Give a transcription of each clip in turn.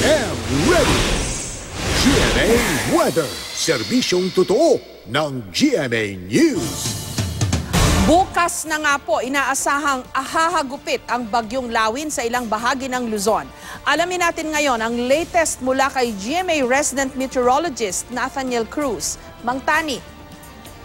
and ready! GMA Weather, serbisyong totoo ng GMA News. Bukas na nga po, inaasahang hahagupit ang bagyong Lawin sa ilang bahagi ng Luzon. Alamin natin ngayon ang latest mula kay GMA resident meteorologist Nathaniel Cruz. Mang Tani.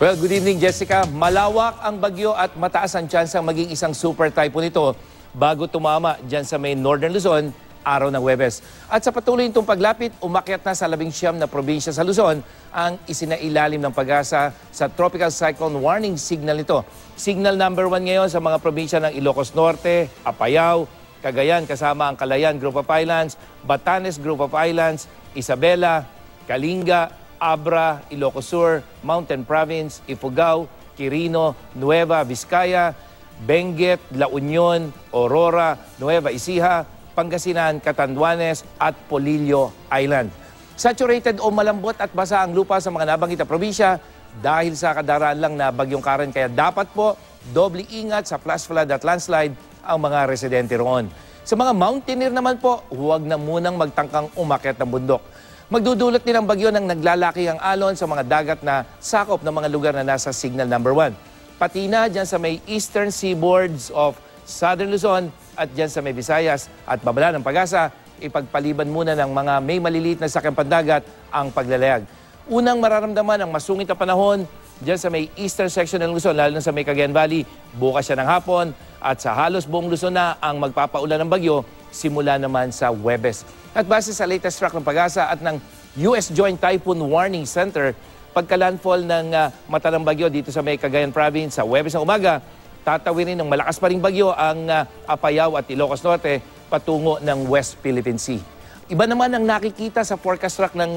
Well, good evening Jessica. Malawak ang bagyo at mataas ang tsansang maging isang super typhoon ito bago tumama dyan sa may Northern Luzon araw ng Huwebes. At sa patuloy nitong paglapit, umakyat na sa 19 na probinsya sa Luzon ang isinailalim ng Pag-asa sa Tropical Cyclone Warning Signal nito. Signal number 1 ngayon sa mga probinsya ng Ilocos Norte, Apayao, Cagayan kasama ang Calayan Group of Islands, Batanes Group of Islands, Isabela, Kalinga, Abra, Ilocos Sur, Mountain Province, Ifugao, Quirino, Nueva Vizcaya, Benguet, La Union, Aurora, Nueva Ecija, Pangasinan, Catanduanes at Polillo Island. Saturated o malambot at basa ang lupa sa mga nabanggit na probinsya dahil sa kadaraan lang na bagyong Karen, kaya dapat po doble ingat sa flash flood at landslide ang mga residente roon. Sa mga mountaineer naman po, huwag na munang magtangkang umakyat ng bundok. Magdudulot din ang bagyo ng naglalaki ang alon sa mga dagat na sakop ng mga lugar na nasa signal number 1. Pati na dyan sa may eastern seaboards of Southern Luzon at dyan sa may Visayas at babala ng Pag-asa, ipagpaliban muna ng mga may maliliit na sakyang pandagat ang paglalayag. Unang mararamdaman ang masungit na panahon dyan sa may eastern section ng Luzon, lalo na sa may Cagayan Valley, bukas siya ng hapon at sa halos buong Luzon na ang magpapaulan ng bagyo simula naman sa Huwebes. At base sa latest track ng Pag-asa at ng US Joint Typhoon Warning Center, pagka-landfall ng mata ng bagyo dito sa may Cagayan Province sa Huwebes ng umaga, tatawirin ng malakas pa ring bagyo ang Apayao at Ilocos Norte patungo ng West Philippine Sea. Iba naman ang nakikita sa forecast track ng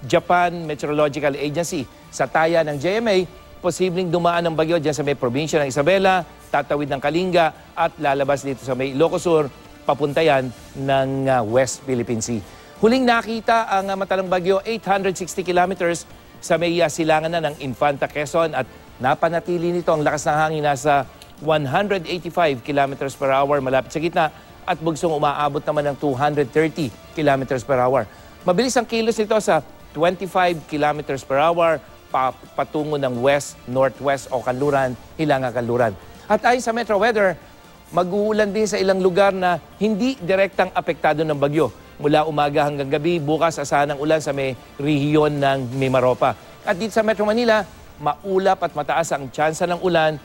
Japan Meteorological Agency. Sa taya ng JMA, posibleng dumaan ng bagyo dyan sa may probinsya ng Isabela, tatawid ng Kalinga at lalabas dito sa may Ilocos Sur, papuntayan ng West Philippine Sea. Huling nakita ang mata ng bagyo 860 kilometers sa may silangan na ng Infanta Quezon at napanatili nito ang lakas ng hangin nasa 185 kilometers per hour malapit sa gitna at bugsong umaabot naman ng 230 kilometers per hour. Mabilis ang kilos nito sa 25 kilometers per hour patungo ng west, northwest o kanluran, hilangang kanluran. At ayon sa Metro Weather, mag-uulan din sa ilang lugar na hindi direktang apektado ng bagyo. Mula umaga hanggang gabi, bukas asahan ng ulan sa may rehiyon ng Mimaropa. At dito sa Metro Manila, maulap at mataas ang tsansa ng ulan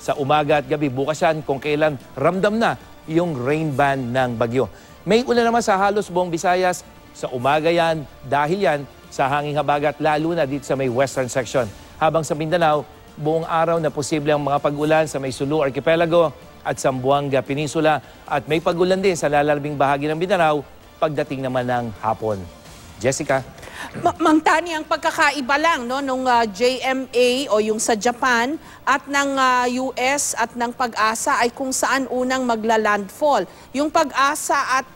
sa umaga at gabi. Bukas yan kung kailan ramdam na yung rain ban ng bagyo. May ulan naman sa halos buong Visayas. Sa umaga yan, dahil yan sa hanging habagat, lalo na dito sa may western section. Habang sa Mindanao, buong araw na posible ang mga pag-ulan sa may Sulu Archipelago at Zamboanga Peninsula at may pag-ulan din sa lalalabing bahagi ng Mindanao pagdating naman ng hapon. Jessica? Mang Tani, ang pagkakaiba lang nung JMA o yung sa Japan at ng US at ng Pag-asa ay kung saan unang magla-landfall. Yung Pag-asa at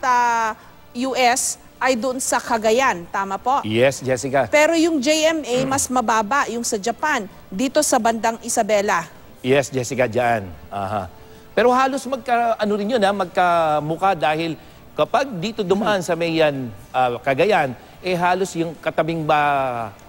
US ay doon sa Cagayan, tama po? Yes, Jessica. Pero yung JMA mas mababa, yung sa Japan, dito sa bandang Isabela. Yes, Jessica, dyan. Aha. Pero halos magkamukha dahil kapag dito dumaan sa may Cagayan, halos yung katabing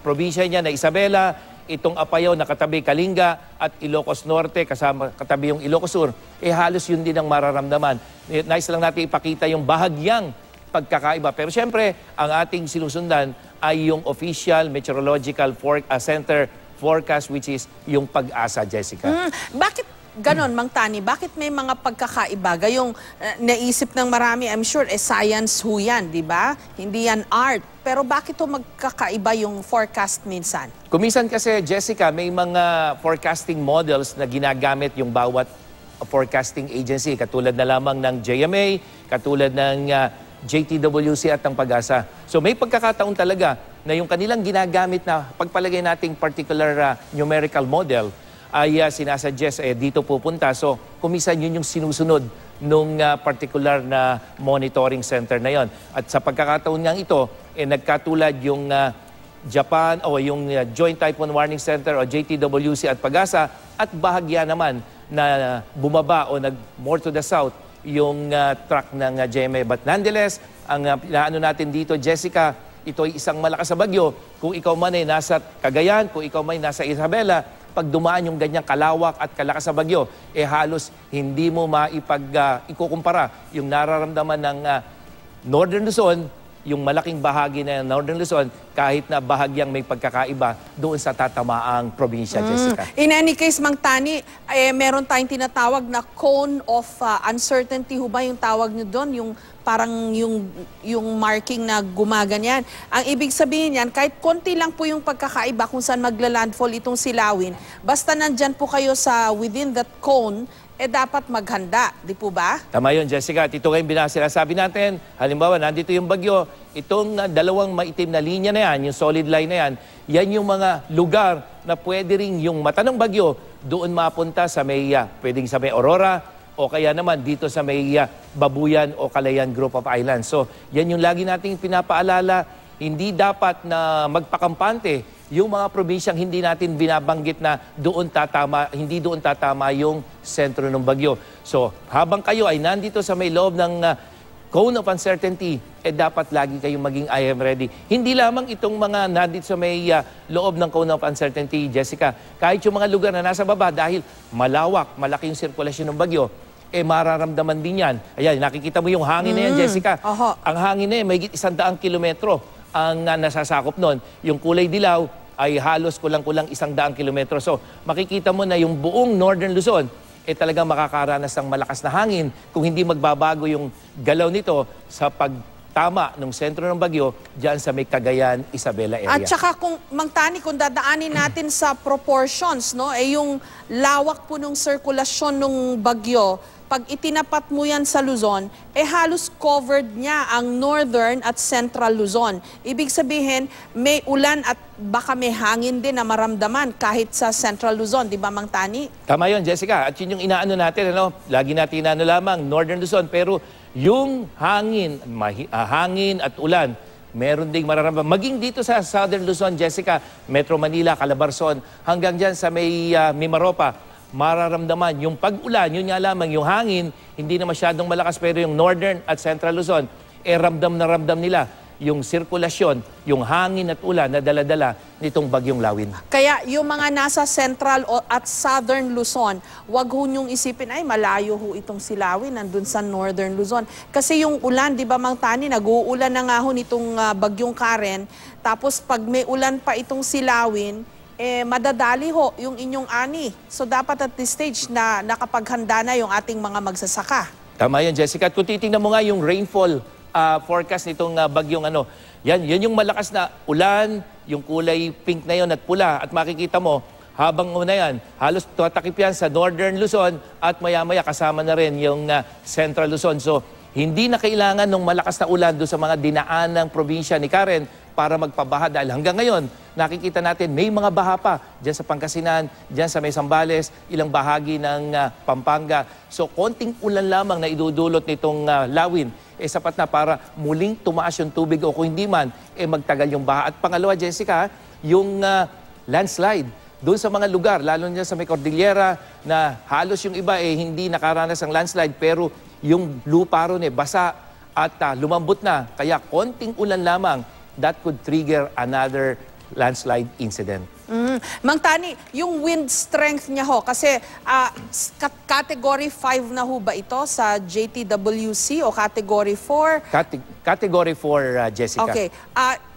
probinsya niya na Isabela, itong Apayao na katabi Kalinga at Ilocos Norte kasama katabi yung Ilocos Sur, halos yun din ang mararamdaman. Nice lang natin ipakita yung bahagyang pagkakaiba. Pero siyempre, ang ating sinusundan ay yung official meteorological center forecast, which is yung Pag-asa, Jessica. Bakit ganon, Mang Tani? Bakit may mga pagkakaiba? Gayong naisip ng marami, I'm sure, science ho yan, di ba? Hindi yan art. Pero bakit ho magkakaiba yung forecast minsan? Kuminsan kasi, Jessica, may mga forecasting models na ginagamit yung bawat forecasting agency. Katulad na lamang ng JMA, katulad ng JTWC at ng Pag-asa. So may pagkakataon talaga na yung kanilang ginagamit na pagpalagay nating particular numerical model ay sinasuggest dito pupunta. So kumisan yun yung sinusunod nung particular na monitoring center na yon. At sa pagkakataon nga ito, nagkatulad yung Japan o yung Joint Typhoon Warning Center o JTWC at Pag-asa at bahagya naman na bumaba o more to the south yung track ng JMA. But nonetheless, ang pinaano natin dito, Jessica, ito ay isang malakas na bagyo. Kung ikaw man ay nasa Cagayan, kung ikaw man ay nasa Isabela, pag dumaan yung ganyang kalawak at kalakas na bagyo, halos hindi mo ikukumpara yung nararamdaman ng Northern Luzon, yung malaking bahagi na Northern Luzon, kahit na bahagyang may pagkakaiba doon sa tatamaang probinsya, Jessica. In any case, Mang Tani, meron tayong tinatawag na cone of uncertainty. Ho ba yung tawag nyo doon? Yung parang yung marking na gumaganyan. Ang ibig sabihin yan, kahit konti lang po yung pagkakaiba kung saan magla-landfall itong silawin, basta nandyan po kayo sa within that cone, dapat maghanda, di po ba? Tama yun, Jessica. At ito ngayong sinasabi natin, halimbawa, nandito yung bagyo, itong dalawang maitim na linya na yan, yung solid line na yan, yan yung mga lugar na pwede rin yung mata ng bagyo doon mapunta sa may, pwedeng sa may Aurora, o kaya naman dito sa may Babuyan o Calayan Group of Islands. So, yan yung lagi nating pinapaalala, hindi dapat na magpakampante yung mga probinsyang hindi natin binabanggit na doon tatama, hindi doon tatama yung sentro ng bagyo. So, habang kayo ay nandito sa may loob ng cone of uncertainty, dapat lagi kayong maging I am ready. Hindi lamang itong mga nandito sa may loob ng cone of uncertainty, Jessica. Kahit yung mga lugar na nasa baba, dahil malawak, malaki yung sirkulasyon ng bagyo, mararamdaman din yan. Ayan, nakikita mo yung hangin na yan, Jessica. Ang hangin na yan, may 100 kilometro ang nasasakop nun. Yung kulay dilaw ay halos kulang-kulang 100 kilometro. So, makikita mo na yung buong Northern Luzon talagang makakaranas ng malakas na hangin kung hindi magbabago yung galaw nito sa pagtama ng sentro ng bagyo dyan sa may Cagayan, Isabela area. At saka Mang Tani, kung dadaanin natin sa proportions, no, yung lawak po ng sirkulasyon ng bagyo, pag itinapat mo yan sa Luzon, halos covered niya ang Northern at Central Luzon. Ibig sabihin, may ulan at baka may hangin din na maramdaman kahit sa Central Luzon, di ba, Mang Tani? Tama yun, Jessica. At yun yung inaano natin, lagi natin inaano lamang, Northern Luzon. Pero yung hangin, hangin at ulan, meron ding mararamdaman. Maging dito sa Southern Luzon, Jessica, Metro Manila, Calabarzon, hanggang dyan sa may Mimaropa, mararamdaman yung pag-ulan, yun nga lamang, yung hangin, hindi na masyadong malakas, pero yung Northern at Central Luzon, ramdam na ramdam nila yung sirkulasyon, yung hangin at ulan na dala-dala nitong bagyong Lawin. Kaya yung mga nasa Central at Southern Luzon, wag ho niyong isipin, ay malayo ho itong silawin, nandun sa Northern Luzon. Kasi yung ulan, di ba, Mang Tani, nag-uulan na nga ho nitong bagyong Karen, tapos pag may ulan pa itong silawin, madadali ho yung inyong ani. So dapat at this stage na nakapaghanda na yung ating mga magsasaka. Tama yan, Jessica. At kung titingnan mo nga yung rainfall forecast nitong bagyong yan yung malakas na ulan, yung kulay pink na yon at pula. At makikita mo, habang una yan, halos tatakip yan sa Northern Luzon at maya-maya kasama na rin yung Central Luzon. So hindi na kailangan ng malakas na ulan doon sa mga dinaan ng probinsya ni Karen para magpabaha, dahil hanggang ngayon, nakikita natin may mga baha pa dyan sa Pangasinan, dyan sa may Zambales, ilang bahagi ng Pampanga. So, konting ulan lamang na idudulot nitong Lawin, sapat na para muling tumaas yung tubig o kung hindi man, magtagal yung baha. At pangalawa, Jessica, yung landslide. Doon sa mga lugar, lalo na sa may Cordillera, na halos yung iba hindi nakaranas ng landslide, pero yung lupa ron basa at lumambot na. Kaya konting ulan lamang, that could trigger another landslide incident. Mang Tani, yung wind strength niya ho, kasi category 5 na ho ba ito sa JTWC o category 4? Category 4, Jessica. Okay.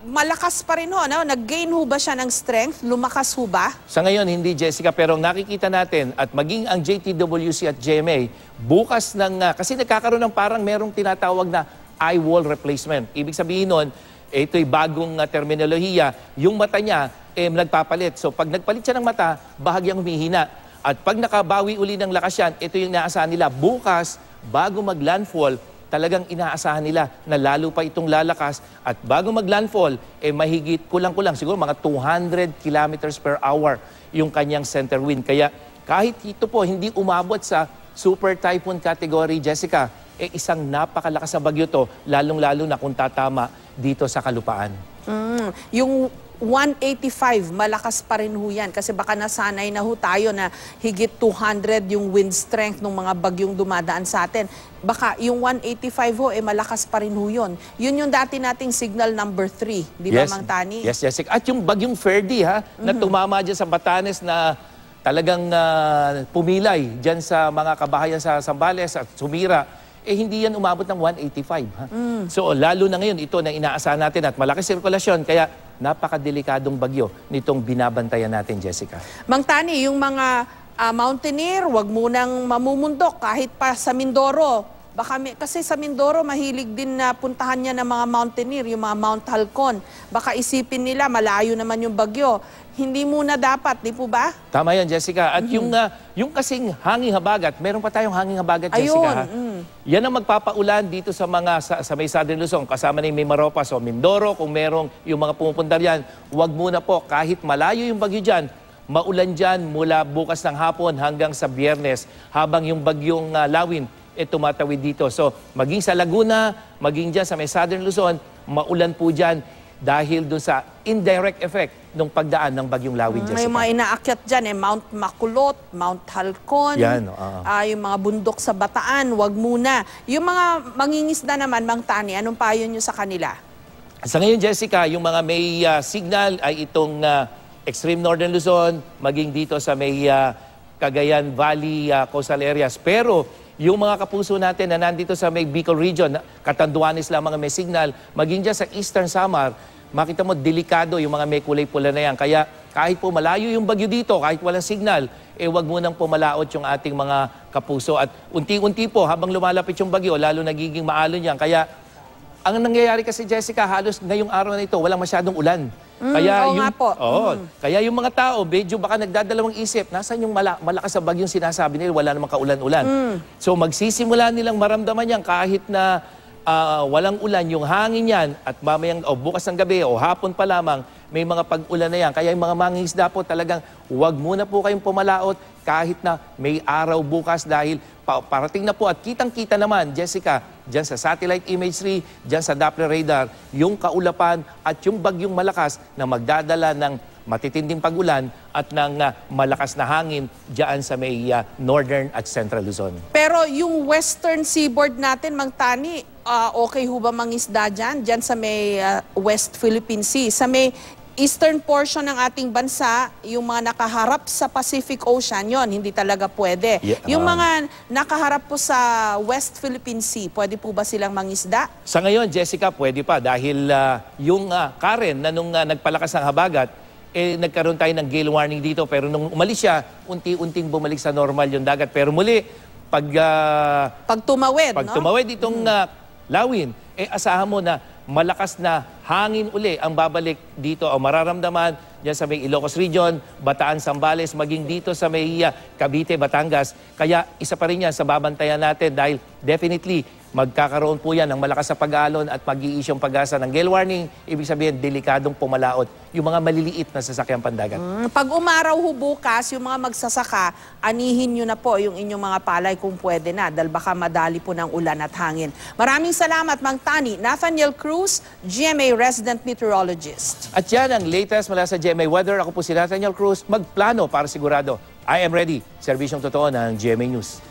Malakas pa rin ho, no? Nag-gain ho ba siya ng strength? Lumakas ho ba? Sa ngayon, hindi, Jessica, pero nakikita natin at maging ang JTWC at GMA, bukas kasi nagkakaroon ng parang merong tinatawag na eye wall replacement. Ibig sabihin nun, ito'y bagong terminolohiya, yung mata niya nagpapalit. So pag nagpalit siya ng mata, bahagyang humihina. At pag nakabawi uli ng lakas yan, ito yung inaasahan nila. Bukas, bago mag-landfall, talagang inaasahan nila na lalo pa itong lalakas. At bago mag-landfall, mahigit kulang-kulang, siguro mga 200 kilometers per hour yung kanyang center wind. Kaya kahit ito po hindi umabot sa super typhoon category, Jessica, isang napakalakas na bagyo to, lalong-lalo na kung tatama dito sa kalupaan. Yung 185, malakas pa rin ho yan. Kasi baka nasanay na ho tayo na higit 200 yung wind strength ng mga bagyong dumadaan sa atin. Baka yung 185 ho, malakas pa rin ho yun. Yun yung dati nating signal number 3. Di ba, Mang Tani? Yes, Jessica. At yung bagyong Ferdy, na tumama dyan sa Batanes na talagang pumilay dyan sa mga kabahayan sa Zambales at sumira, hindi yan umabot ng 185. So lalo na ngayon, ito na inaasahan natin at malaki sirkulasyon, kaya napakadelikadong bagyo nitong binabantayan natin, Jessica. Mang Tani, yung mga mountaineer, wag munang mamumundok kahit pa sa Mindoro. Kasi sa Mindoro, mahilig din na puntahan niya ng mga mountaineer, yung mga Mount Halcon. Baka isipin nila, malayo naman yung bagyo. Hindi muna dapat, di po ba? Tama yan, Jessica. At yung kasing hanging habagat, meron pa tayong hanging habagat, Jessica. Yan ang magpapaulan dito sa mga sa may Southern Luzon, kasama ni Mimaropas o Mindoro. Kung merong yung mga pumupunta riyan, huwag muna po, kahit malayo yung bagyo dyan, maulan dyan mula bukas ng hapon hanggang sa Biyernes, habang yung bagyong Lawin tumatawid dito. So, maging sa Laguna, maging dyan sa may Southern Luzon, maulan po dyan dahil doon sa indirect effect ng pagdaan ng bagyong Lawin, Jessica. May mga inaakyat dyan, Mount Makulot, Mount Halcon, yan, yung mga bundok sa Bataan, wag muna. Yung mga mangingisda naman, Mang Tani, anong payo nyo sa kanila? Sa ngayon, Jessica, yung mga may signal ay itong extreme northern Luzon, maging dito sa may Cagayan Valley coastal areas. Pero yung mga kapuso natin na nandito sa may Bicol region, Catanduanes lang mga may signal, maging dyan sa Eastern Samar, makita mo delikado yung mga may kulay pula na yan. Kaya kahit po malayo yung bagyo dito, kahit walang signal, wag munang pumalaot yung ating mga kapuso. At unti-unti po, habang lumalapit yung bagyo, lalo nagiging maalon yan. Kaya ang nangyayari kasi, Jessica, halos ngayong araw na ito, walang masyadong ulan. Kaya kaya yung mga tao, medyo baka nagdadalawang isip, nasan yung malakas sa bagyong sinasabi nila, wala namang kaulan-ulan. So magsisimula nilang maramdaman yan kahit na walang ulan, yung hangin yan, at mamayang bukas ng gabi o hapon pa lamang, may mga pag-ulan na yan. Kaya yung mga mangingisda po talagang huwag muna po kayong pumalaot kahit na may araw bukas dahil parating na po at kitang-kita naman, Jessica, dyan sa satellite imagery, dyan sa Doppler radar, yung kaulapan at yung bagyong malakas na magdadala ng matitinding pag-ulan at ng malakas na hangin dyan sa may northern at central Luzon. Pero yung western seaboard natin, Mang Tani, okay ho ba mangisda dyan? Dyan sa may West Philippine Sea. Sa may eastern portion ng ating bansa, yung mga nakaharap sa Pacific Ocean, yon hindi talaga pwede. Yung mga nakaharap po sa West Philippine Sea, pwede po ba silang mangisda? Sa ngayon, Jessica, pwede pa dahil yung Karen na nung nagpalakas ng habagat, nagkaroon tayo ng gale warning dito. Pero nung umalis siya, unti-unting bumalik sa normal yung dagat. Pero muli, pag tumawid itong Lawin, asahan mo na malakas na hangin uli ang babalik dito o mararamdaman dyan sa may Ilocos Region, Bataan, Zambales, maging dito sa may Cavite, Batangas. Kaya isa pa rin yan sa babantayan natin dahil definitely magkakaroon po yan ng malakas na pag-alon at mag-iisyong pag-asa ng gale warning. Ibig sabihin, delikadong pumalaot yung mga maliliit na sasakyang pandagat. Pag umaraw ho bukas, yung mga magsasaka, anihin nyo na po yung inyong mga palay kung pwede na dahil baka madali po ng ulan at hangin. Maraming salamat, Mang Tani. Nathaniel Cruz, GMA Resident Meteorologist. At yan ang latest mula sa GMA Weather. Ako po si Nathaniel Cruz. Magplano para sigurado. I am ready. Serbisyong totoo ng GMA News.